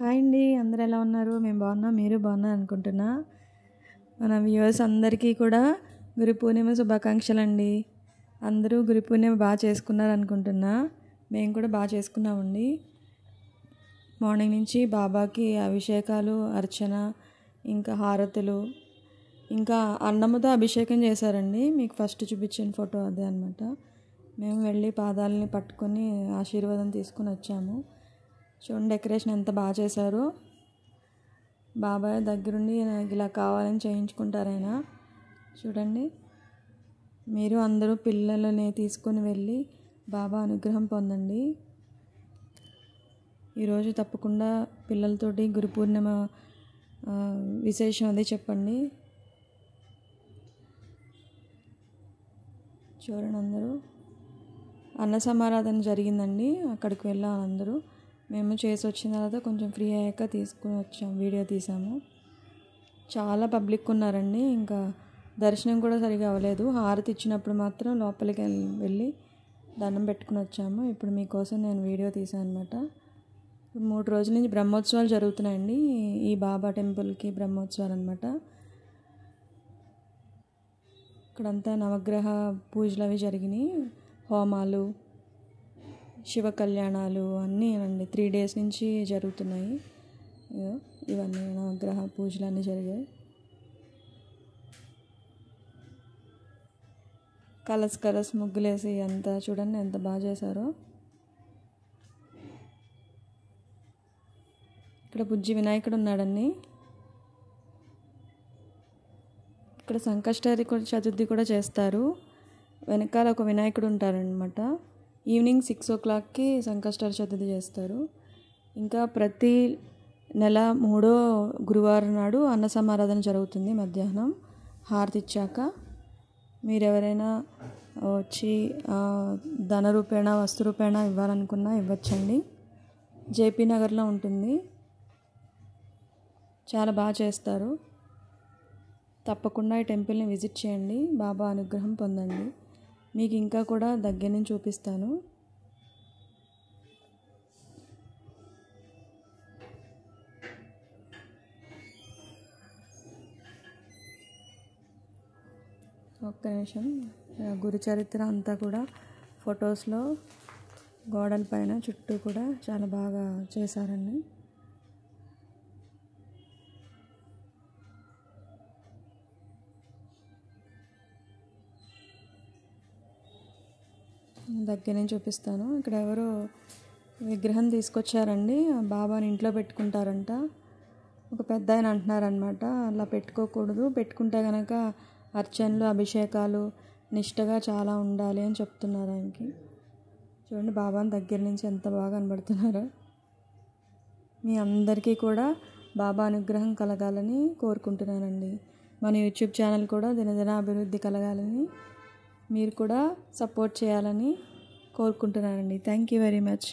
Hi అండి, అందరూ ఎలా ఉన్నారు? మేము బాగున్నాం, మీరు బాగున్నారు అనుకుంటున్నా. మన వ్యూవర్స్ అందరికీ కూడా గురు పూర్ణిమ శుభాకాంక్షలు అండి. అందరూ గురు పూర్ణిమ బాగా చేసుకున్నారు అనుకుంటున్నా. మేము కూడా బాగా చేసుకున్నామండి. మార్నింగ్ నుంచి బాబాకి అభిషేకాలు, అర్చన, ఇంకా హారతులు, ఇంకా అన్నముతో అభిషేకం చేశారండి. మీకు ఫస్ట్ చూపించిన ఫోటో అదే అనమాట. మేము వెళ్ళి పాదాలని పట్టుకొని ఆశీర్వాదం తీసుకుని వచ్చాము. చూడండి డెకరేషన్ ఎంత బాగా చేశారో. బాబాయ్ దగ్గరుండి నాకు ఇలా కావాలని చేయించుకుంటారు ఆయన. చూడండి, మీరు అందరూ పిల్లలని తీసుకొని వెళ్ళి బాబా అనుగ్రహం పొందండి. ఈరోజు తప్పకుండా పిల్లలతోటి గురు పూర్ణిమ విశేషం అది చెప్పండి. చూడండి, అందరూ అన్న సమారాధన జరిగిందండి, అక్కడికి వెళ్ళాం అందరూ. మేము చేసి వచ్చిన తర్వాత కొంచెం ఫ్రీ అయ్యాక తీసుకుని వచ్చాము, వీడియో తీసాము. చాలా పబ్లిక్ ఉన్నారండి. ఇంకా దర్శనం కూడా సరిగా అవ్వలేదు. హారతి ఇచ్చినప్పుడు మాత్రం లోపలికి వెళ్ళి దండం పెట్టుకుని వచ్చాము. ఇప్పుడు మీకోసం నేను వీడియో తీసాను అనమాట. 3 రోజుల నుంచి బ్రహ్మోత్సవాలు జరుగుతున్నాయండి ఈ బాబా టెంపుల్కి. బ్రహ్మోత్సవాలు అనమాట. ఇక్కడంతా నవగ్రహ పూజలు అవి జరిగినాయి. హోమాలు, శివ కళ్యాణాలు అన్నీ అండి 3 days నుంచి జరుగుతున్నాయి. ఇవన్నీ నవగ్రహ పూజలు అన్నీ జరిగాయి. కలర్స్ ముగ్గులేసి అంతా చూడండి ఎంత బాగా చేశారో. ఇక్కడ బుజ్జి వినాయకుడు ఉన్నాడండి. ఇక్కడ సంకష్టారి చతుర్థి కూడా చేస్తారు. వెనకాల ఒక వినాయకుడు ఉంటారనమాట. ఈవినింగ్ 6 o'clockకి సంకష్టారి చతుర్థి చేస్తారు. ఇంకా ప్రతి నెల 3వ గురువారం నాడు అన్న సమారాధన జరుగుతుంది మధ్యాహ్నం హారతి ఇచ్చాక. మీరు ఎవరైనా వచ్చి ధన రూపేణ వస్తు రూపేణ ఇవ్వాలనుకున్నా ఇవ్వచ్చండి. జేపీ నగర్లో ఉంటుంది. చాలా బాగా చేస్తారు. తప్పకుండా ఈ టెంపుల్ని విజిట్ చేయండి, బాబా అనుగ్రహం పొందండి. మీకు ఇంకా కూడా దగ్గర నుంచి చూపిస్తాను. ఒక్క నిమిషం. గురు చరిత్ర అంతా కూడా ఫొటోస్లో గోడల పైన చుట్టూ కూడా చాలా బాగా చేశారండి. దగ్గర నుంచి చూపిస్తాను. ఇక్కడ ఎవరో విగ్రహం తీసుకొచ్చారండి, బాబాని ఇంట్లో పెట్టుకుంటారంట. ఒక పెద్ద ఆయన అంటున్నారనమాట, అలా పెట్టుకోకూడదు, పెట్టుకుంటే కనుక అర్చనలు, అభిషేకాలు నిష్టగా చాలా ఉండాలి అని చెప్తున్నారు ఆయనకి. చూడండి బాబాని దగ్గర నుంచి ఎంత బాగా కనబడుతున్నారో. మీ అందరికీ కూడా బాబా అనుగ్రహం కలగాలని కోరుకుంటున్నానండి. మన యూట్యూబ్ ఛానల్ కూడా దినదిన అభివృద్ధి కలగాలని, మీరు కూడా సపోర్ట్ చేయాలని కోరుకుంటున్నానండి. Thank you very much.